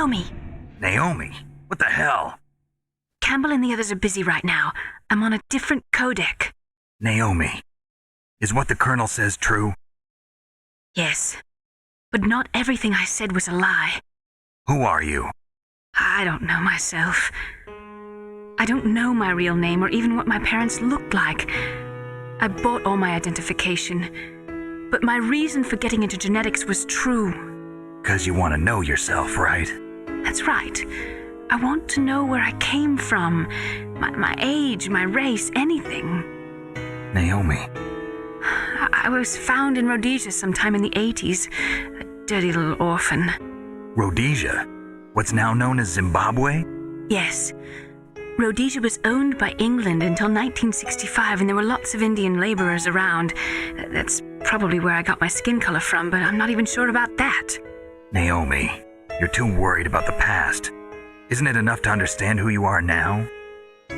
Naomi. Naomi? What the hell? Campbell and the others are busy right now. I'm on a different codec. Naomi, is what the Colonel says true? Yes, but not everything I said was a lie. Who are you? I don't know myself. I don't know my real name or even what my parents looked like. I bought all my identification, but my reason for getting into genetics was true. 'Cause you want to know yourself, right? That's right. I want to know where I came from, my age, my race, anything. Naomi. I was found in Rhodesia sometime in the 80s, a dirty little orphan. Rhodesia? What's now known as Zimbabwe? Yes. Rhodesia was owned by England until 1965, and there were lots of Indian laborers around. That's probably where I got my skin color from, but I'm not even sure about that. Naomi, you're too worried about the past. Isn't it enough to understand who you are now?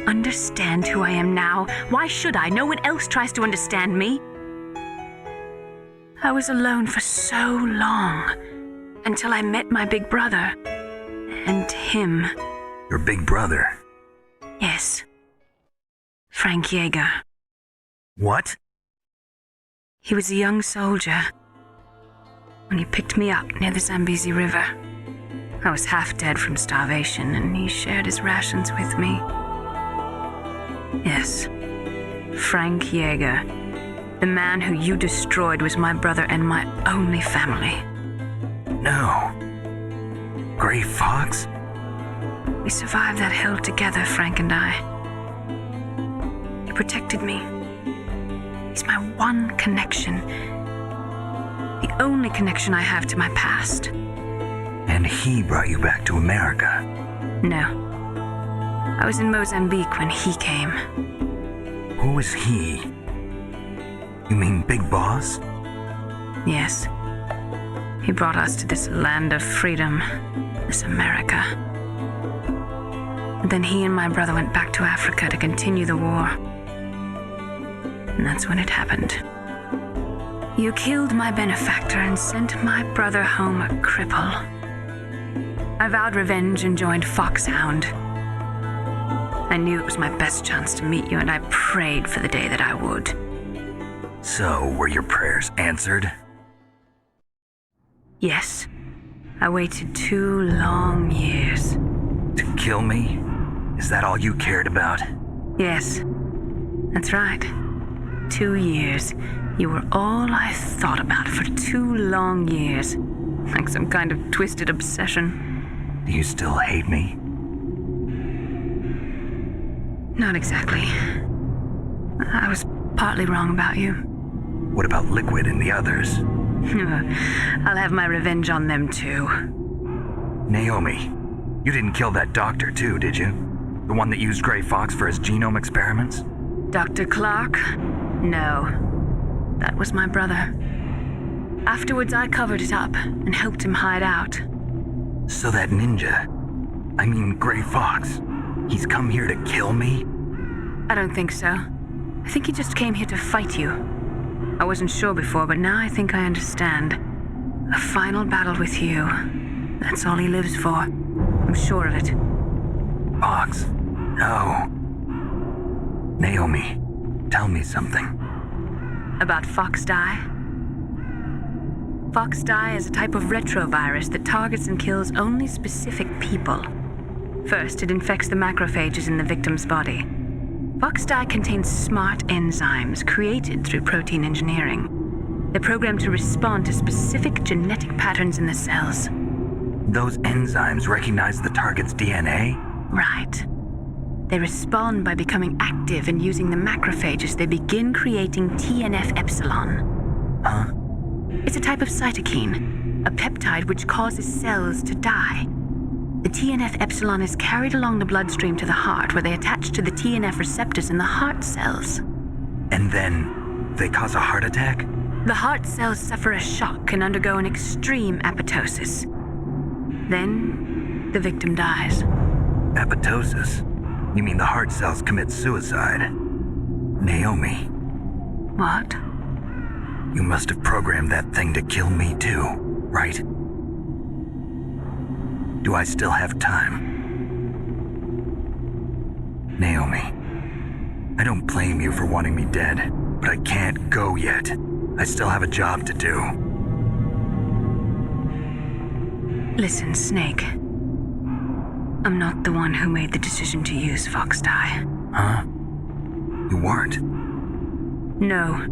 Understand who I am now? Why should I? No one else tries to understand me. I was alone for so long, until I met my big brother. And him. Your big brother? Yes. Frank Yeager. What? He was a young soldier when he picked me up near the Zambezi River. I was half dead from starvation, and he shared his rations with me. Yes, Frank Yeager. The man who you destroyed was my brother and my only family. No. Gray Fox? We survived that hell together, Frank and I. He protected me. He's my one connection. The only connection I have to my past. And he brought you back to America? No. I was in Mozambique when he came. Who is he? You mean Big Boss? Yes. He brought us to this land of freedom, this America. And then he and my brother went back to Africa to continue the war. And that's when it happened. You killed my benefactor and sent my brother home a cripple. I vowed revenge and joined Foxhound. I knew it was my best chance to meet you, and I prayed for the day that I would. So, were your prayers answered? Yes. I waited 2 long years. To kill me? Is that all you cared about? Yes. That's right. 2 years. You were all I thought about for 2 long years. Like some kind of twisted obsession. Do you still hate me? Not exactly. I was partly wrong about you. What about Liquid and the others? I'll have my revenge on them too. Naomi, you didn't kill that doctor too, did you? The one that used Gray Fox for his genome experiments? Dr. Clark? No. That was my brother. Afterwards, I covered it up and helped him hide out. So that ninja, I mean Gray Fox, he's come here to kill me? I don't think so. I think he just came here to fight you. I wasn't sure before, but now I think I understand. A final battle with you. That's all he lives for. I'm sure of it. Fox? No. Naomi, tell me something. About Fox Die? Fox Die is a type of retrovirus that targets and kills only specific people. First, it infects the macrophages in the victim's body. Fox Die contains smart enzymes created through protein engineering. They're programmed to respond to specific genetic patterns in the cells. Those enzymes recognize the target's DNA? Right. They respond by becoming active and using the macrophages. They begin creating TNF-epsilon. Huh? It's a type of cytokine, a peptide which causes cells to die. The TNF-epsilon is carried along the bloodstream to the heart, where they attach to the TNF receptors in the heart cells. And then they cause a heart attack? The heart cells suffer a shock and undergo an extreme apoptosis. Then, the victim dies. Apoptosis? You mean the heart cells commit suicide? Naomi. What? You must have programmed that thing to kill me too, right? Do I still have time? Naomi, I don't blame you for wanting me dead, but I can't go yet. I still have a job to do. Listen, Snake. I'm not the one who made the decision to use Fox Dye. Huh? You weren't? No.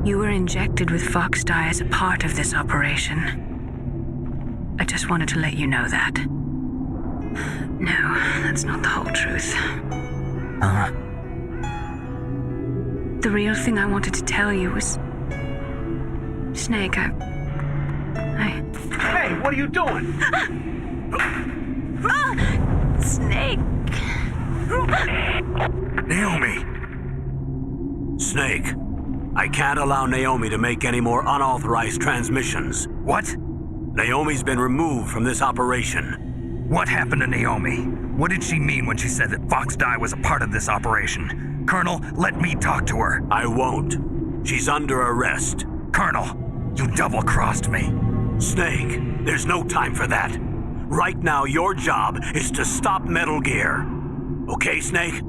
You were injected with Fox Dye as a part of this operation. I just wanted to let you know that. No, that's not the whole truth. Huh? The real thing I wanted to tell you was... Snake, I... Hey, what are you doing? Snake! Naomi! Snake, I can't allow Naomi to make any more unauthorized transmissions. What? Naomi's been removed from this operation. What happened to Naomi? What did she mean when she said that Fox Dye was a part of this operation? Colonel, let me talk to her. I won't. She's under arrest. Colonel, you double-crossed me. Snake, there's no time for that. Right now, your job is to stop Metal Gear. Okay, Snake?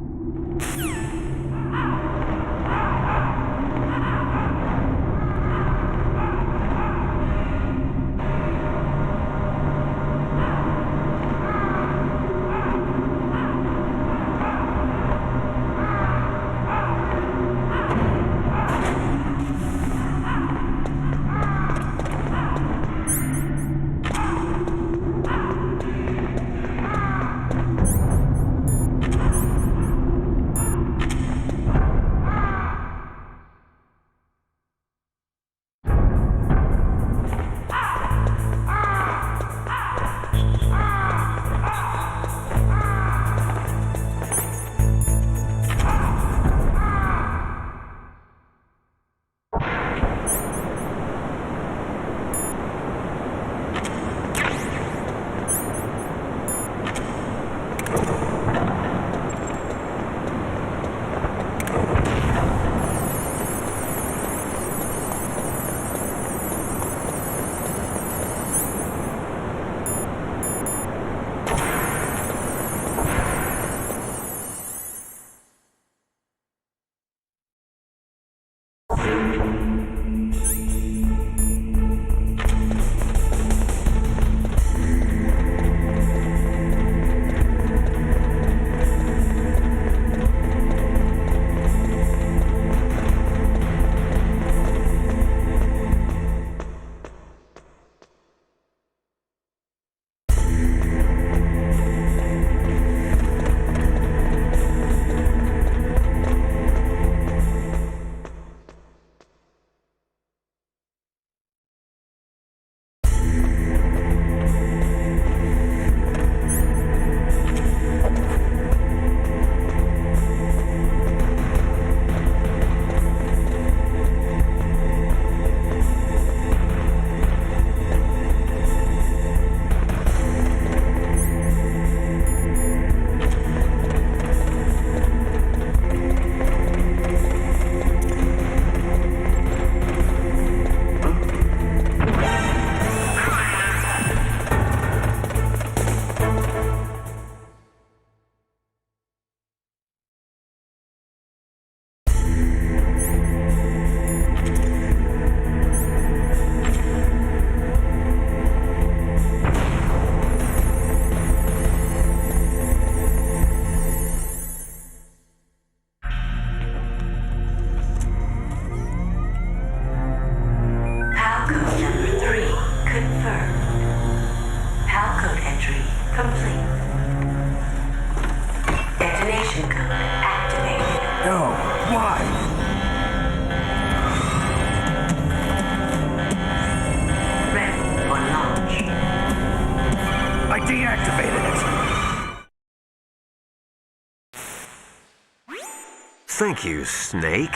Thank you, Snake.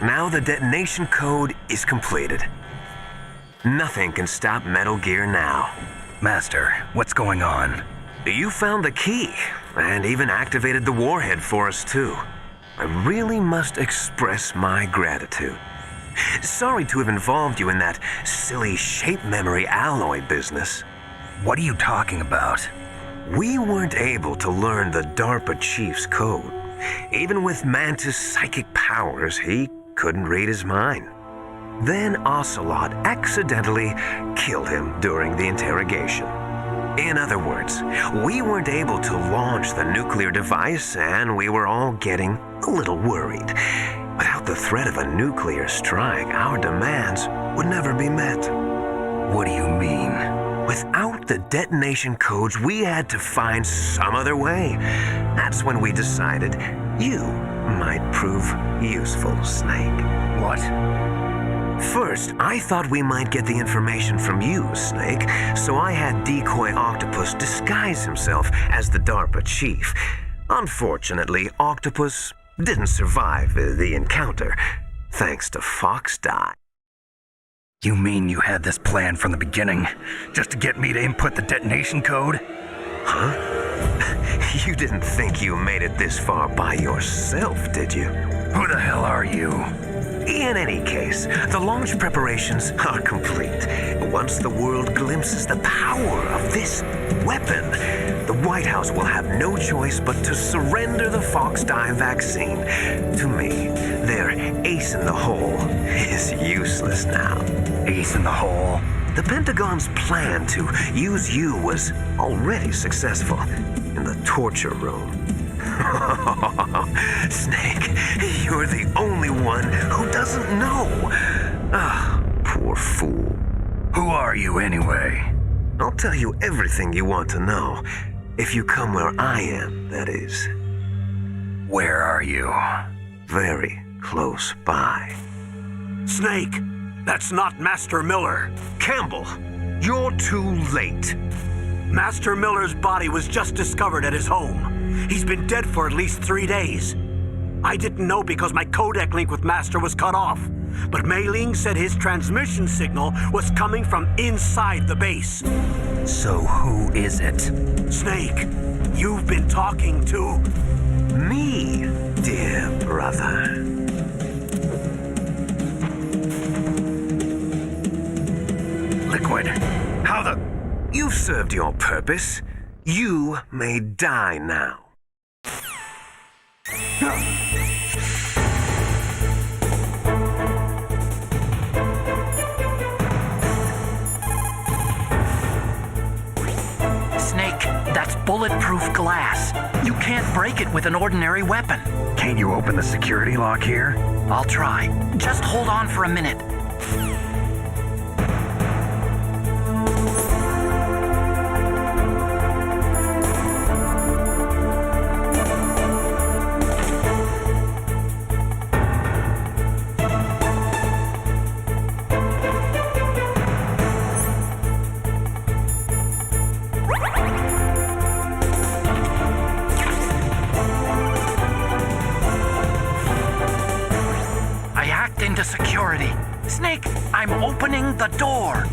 Now the detonation code is completed. Nothing can stop Metal Gear now. Master, what's going on? You found the key, and even activated the warhead for us, too. I really must express my gratitude. Sorry to have involved you in that silly shape memory alloy business. What are you talking about? We weren't able to learn the DARPA chief's code. Even with Mantis' psychic powers, he couldn't read his mind. Then Ocelot accidentally killed him during the interrogation. In other words, we weren't able to launch the nuclear device, and we were all getting a little worried. Without the threat of a nuclear strike, our demands would never be met. What do you mean? Without the detonation codes, we had to find some other way. That's when we decided you might prove useful, Snake. What? First, I thought we might get the information from you, Snake, so I had Decoy Octopus disguise himself as the DARPA chief. Unfortunately, Octopus didn't survive the encounter, thanks to Fox Die. You mean you had this plan from the beginning, just to get me to input the detonation code? Huh? You didn't think you made it this far by yourself, did you? Who the hell are you? In any case, the launch preparations are complete. Once the world glimpses the power of this weapon, the White House will have no choice but to surrender the Fox Die vaccine to me. Their ace in the hole is useless now. Ace in the hole? The Pentagon's plan to use you was already successful in the torture room. Snake, you're the only one who doesn't know. Ah, poor fool. Who are you anyway? I'll tell you everything you want to know. If you come where I am, that is. Where are you? Very close by. Snake, that's not Master Miller. Campbell, you're too late. Master Miller's body was just discovered at his home. He's been dead for at least 3 days. I didn't know because my codec link with Master was cut off. But Mei Ling said his transmission signal was coming from inside the base. So who is it? Snake, you've been talking to... Me, dear brother. Liquid, how the... You've served your purpose. You may die now. Snake, that's bulletproof glass. You can't break it with an ordinary weapon. Can't you open the security lock here? I'll try. Just hold on for a minute. Into security. Snake, I'm opening the door.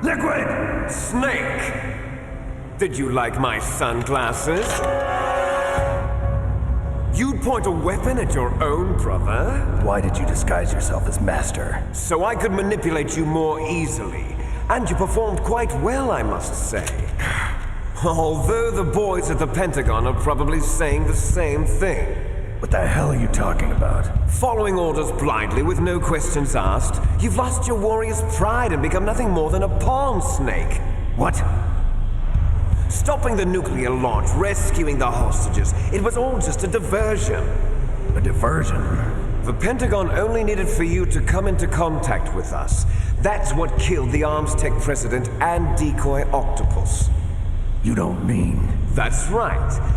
Liquid! Snake! Did you like my sunglasses? You'd point a weapon at your own brother? Why did you disguise yourself as Master? So I could manipulate you more easily. And you performed quite well, I must say. Although the boys at the Pentagon are probably saying the same thing. What the hell are you talking about? Following orders blindly with no questions asked, you've lost your warrior's pride and become nothing more than a pawn, Snake. What? Stopping the nuclear launch, rescuing the hostages, it was all just a diversion. A diversion? The Pentagon only needed for you to come into contact with us. That's what killed the Arms Tech president and Decoy Octopus. You don't mean... That's right.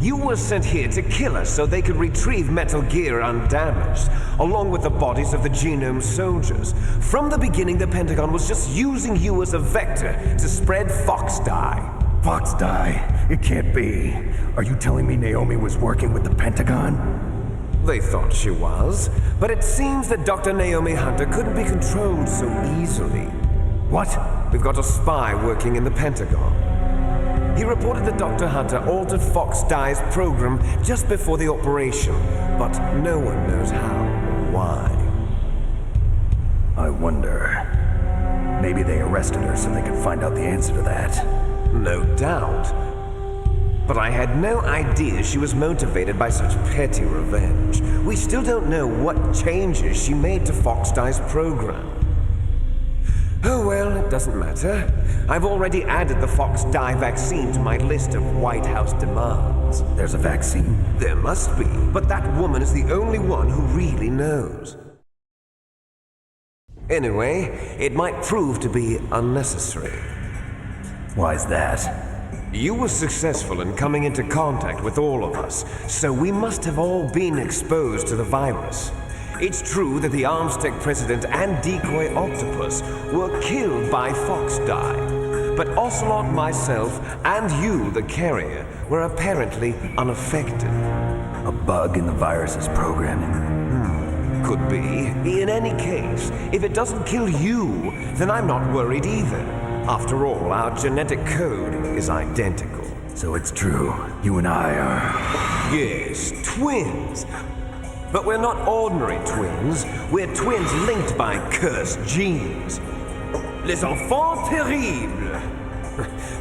You were sent here to kill us so they could retrieve Metal Gear undamaged, along with the bodies of the Genome soldiers. From the beginning, the Pentagon was just using you as a vector to spread Fox dye. Fox dye? It can't be. Are you telling me Naomi was working with the Pentagon? They thought she was, but it seems that Dr. Naomi Hunter couldn't be controlled so easily. What? We've got a spy working in the Pentagon. He reported that Dr. Hunter altered Fox Dye's program just before the operation, but no one knows how or why. I wonder. Maybe they arrested her so they could find out the answer to that. No doubt. But I had no idea she was motivated by such petty revenge. We still don't know what changes she made to Fox Dye's program. Oh well, it doesn't matter. I've already added the Fox Dye vaccine to my list of White House demands. There's a vaccine? There must be, but that woman is the only one who really knows. Anyway, it might prove to be unnecessary. Why's that? You were successful in coming into contact with all of us, so we must have all been exposed to the virus. It's true that the Armstech president and decoy octopus were killed by Fox Dye, but Ocelot, myself, and you, the carrier, were apparently unaffected. A bug in the virus's programming? Could be. In any case, if it doesn't kill you, then I'm not worried either. After all, our genetic code is identical. So it's true, you and I are... Yes, twins. But we're not ordinary twins. We're twins linked by cursed genes. Les enfants terribles.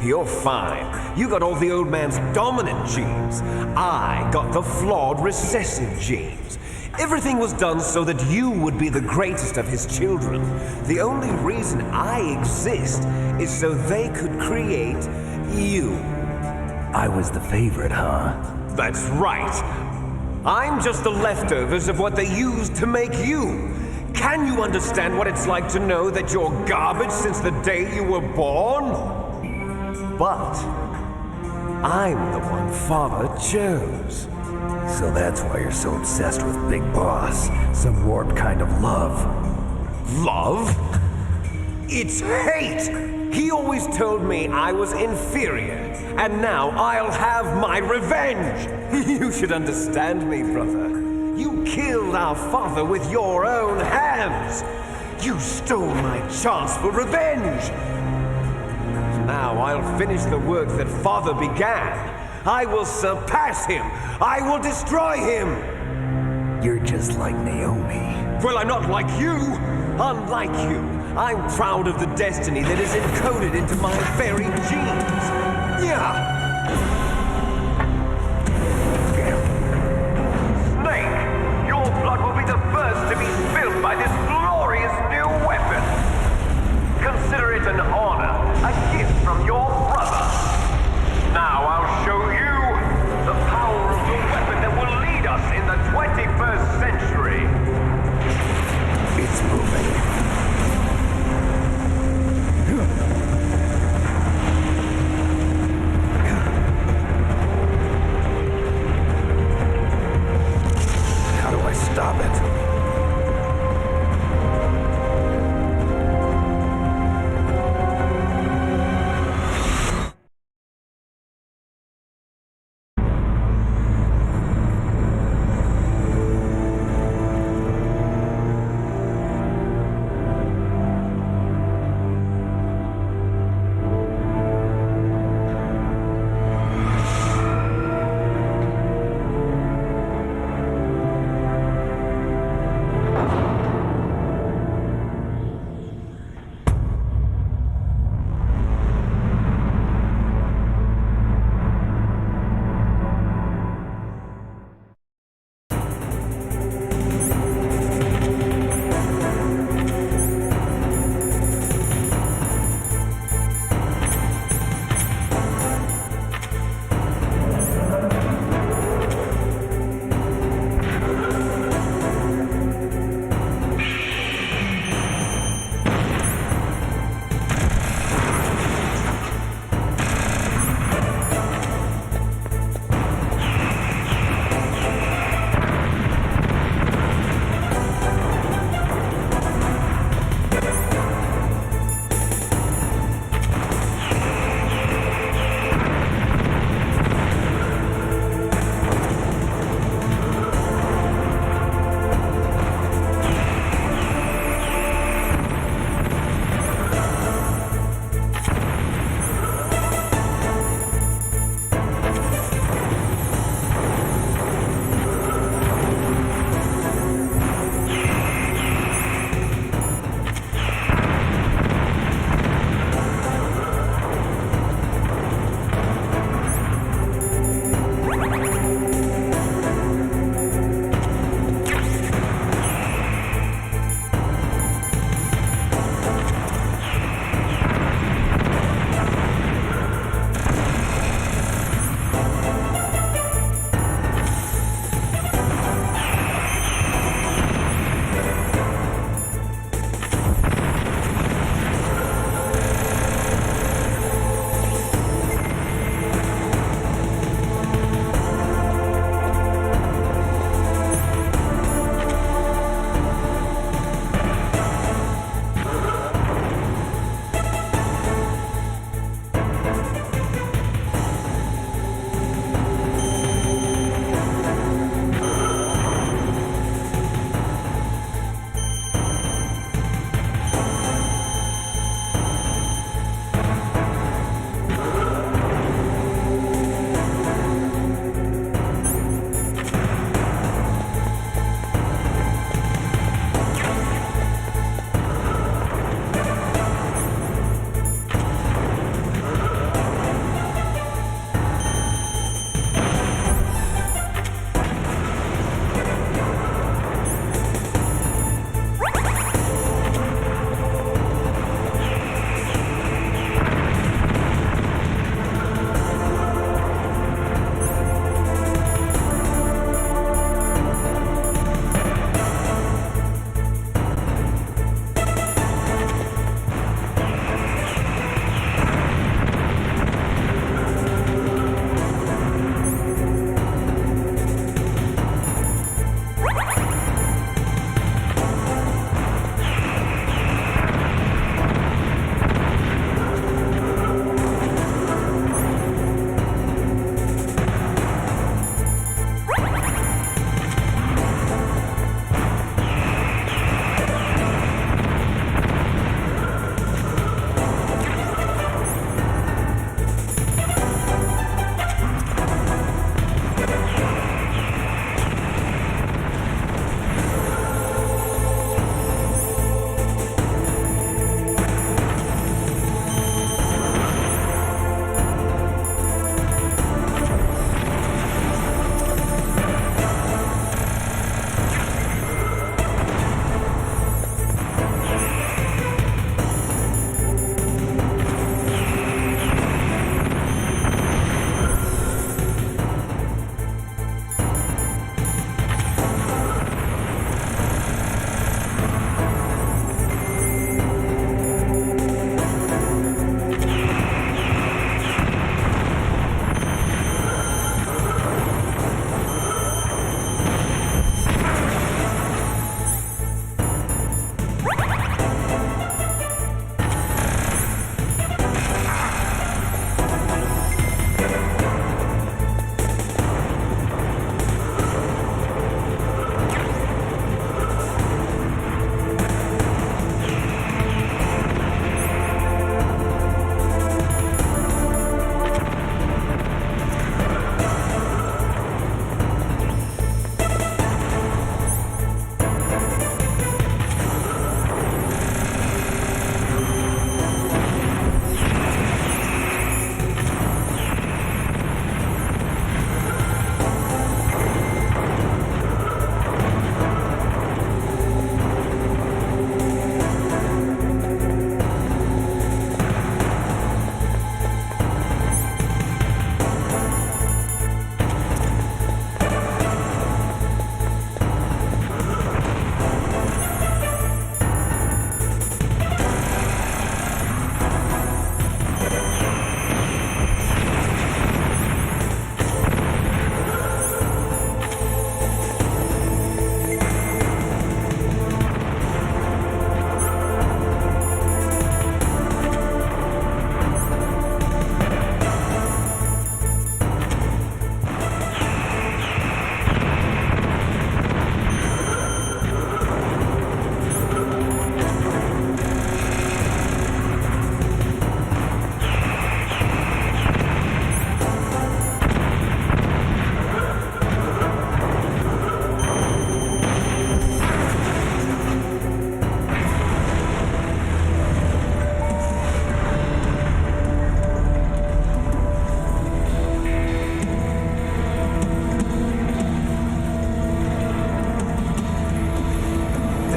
You're fine. You got all the old man's dominant genes. I got the flawed recessive genes. Everything was done so that you would be the greatest of his children. The only reason I exist is so they could create you. I was the favorite, huh? That's right. I'm just the leftovers of what they used to make you. Can you understand what it's like to know that you're garbage since the day you were born? But I'm the one Father chose. So that's why you're so obsessed with Big Boss. Some warped kind of love. Love? It's hate! He always told me I was inferior, and now I'll have my revenge! You should understand me, brother. You killed our father with your own hands! You stole my chance for revenge! Now I'll finish the work that Father began. I will surpass him! I will destroy him! You're just like Naomi. Well, I'm not like you! Unlike you, I'm proud of the destiny that is encoded into my very genes! Yeah! Snake, your blood will be the first to be spilled by this glorious new weapon! Consider it an honor, a gift from your brother! Now I'll show you the power of the weapon that will lead us in the 21st century! It's moving. How do I stop it?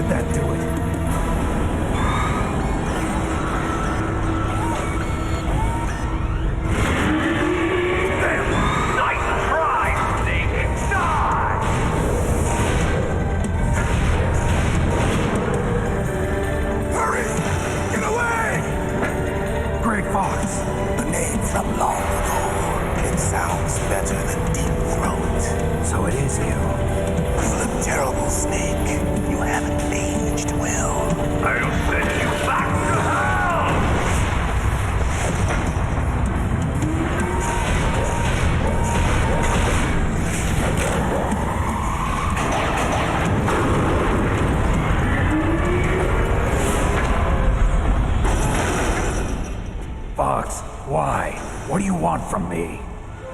did that do it? So it is you. You look terrible, Snake. You haven't aged well. I'll send you back to hell! Fox, why? What do you want from me?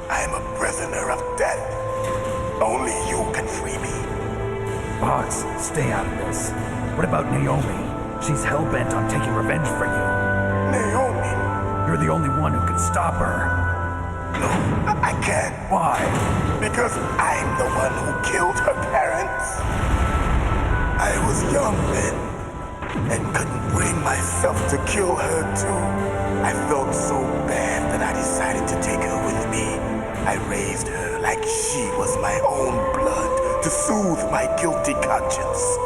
I am a prisoner of death. Only you can free me. Fox, stay out of this. What about Naomi? She's hell-bent on taking revenge for you. Naomi? You're the only one who can stop her. No, I can't. Why? Because I'm the one who killed her parents. I was young then, and couldn't bring myself to kill her too. I felt so bad that I decided to take her with me. I raised her like she was my own blood to soothe my guilty conscience.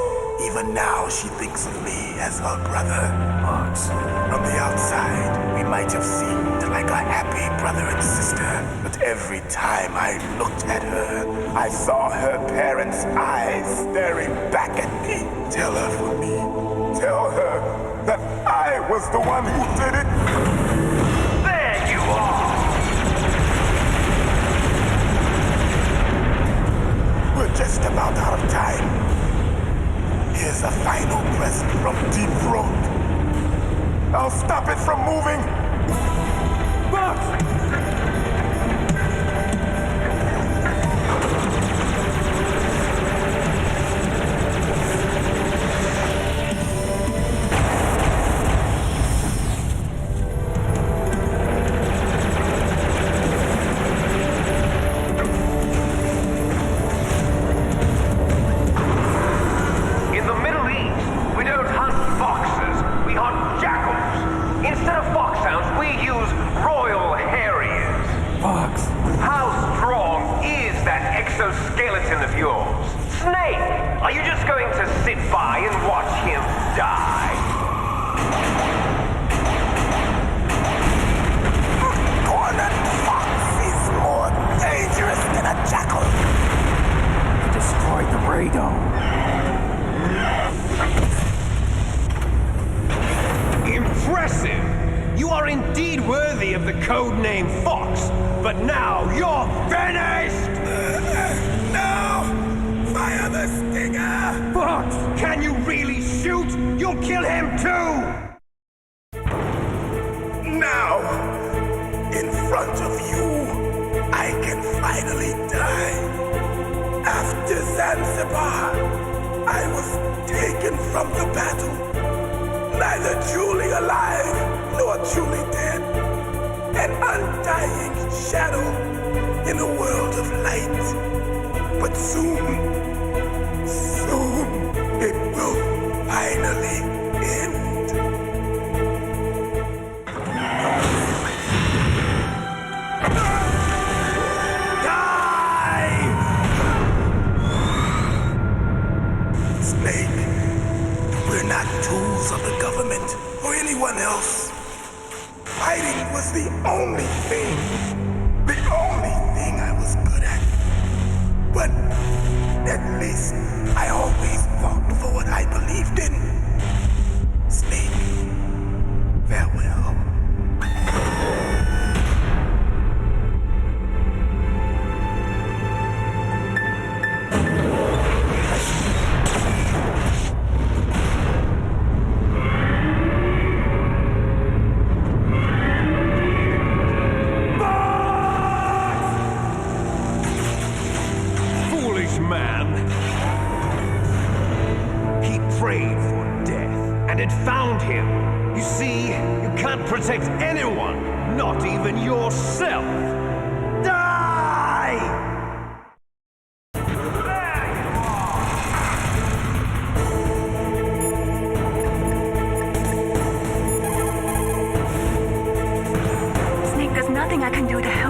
Even now, she thinks of me as her brother. Fox. From the outside, we might have seemed like a happy brother and sister, but every time I looked at her, I saw her parents' eyes staring back at me. Tell her for me. Tell her that I was the one who did it. There you are! We're just about out of time. Here's a final present from Deep Throat. I'll stop it from moving. Fox! Skeleton of yours. Snake, are you just going to sit by and watch him die? Cornered fox is more dangerous than a jackal. You destroyed the radome. Impressive! You are indeed worthy of the code name Fox, but now you're finished! No! Fire the stinger! Fox, can you really shoot? You'll kill him too! Now, in front of you, I can finally die. After Zanzibar, I was taken from the battle, neither truly alive nor truly dead. An undying shadow in a world of light. But soon it will finally end. Die! Snake, we're not tools of the government or anyone else. Fighting was the only thing I was good at. But at least I always fought for what I believed in. Snake, farewell. Protect anyone, not even yourself. Die! There you are! can do to help.